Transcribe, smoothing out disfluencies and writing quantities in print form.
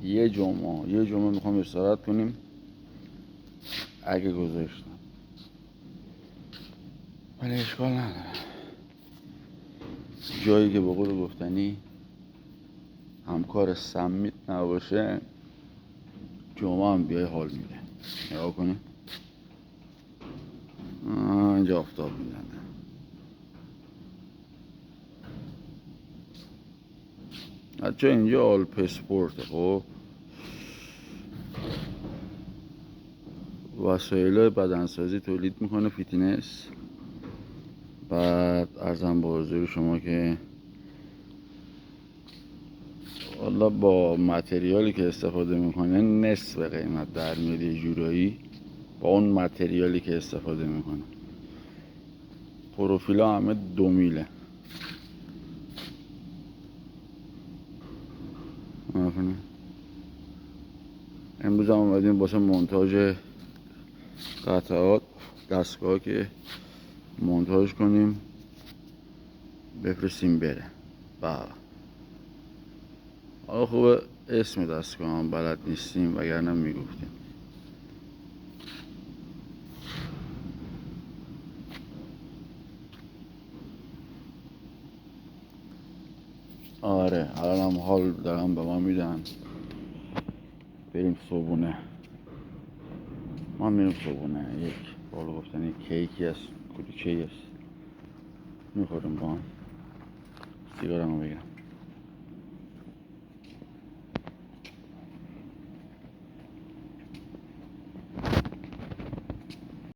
یه جمعه میخوام استراحت کنیم اگه گذاشتم، ولی اشکال نداره. جایی که به قول گفتنی همکار سمیت نباشه جمعه هم بیای حال میده. نگاه کنیم اینجا آفتاب میزنه. بچه اینجا آلپ اسپورته. خب وسایل بدنسازی تولید میکنه، فیتنس. بعد ارزم به حضور شما که والا با متریالی که استفاده میکنه نصف قیمت در میاد یه جورایی با اون متریالی که استفاده میکنه. پروفیلا همه 2 میله. امروز هم اومدیم واسه مونتاژ قطعات دستگاه که مونتاژ کنیم بفرستیم بره. حالا خوبه اسم دستگاه هم بلد نیستیم وگرنه میگفتیم. آره الان هم حال دارم به ما میدن بریم صبحونه. ما میریم صبحونه، یک بالا گفتن کیکی هست، کلوچه هست میخوریم با هم. سیگارمو بگیرم.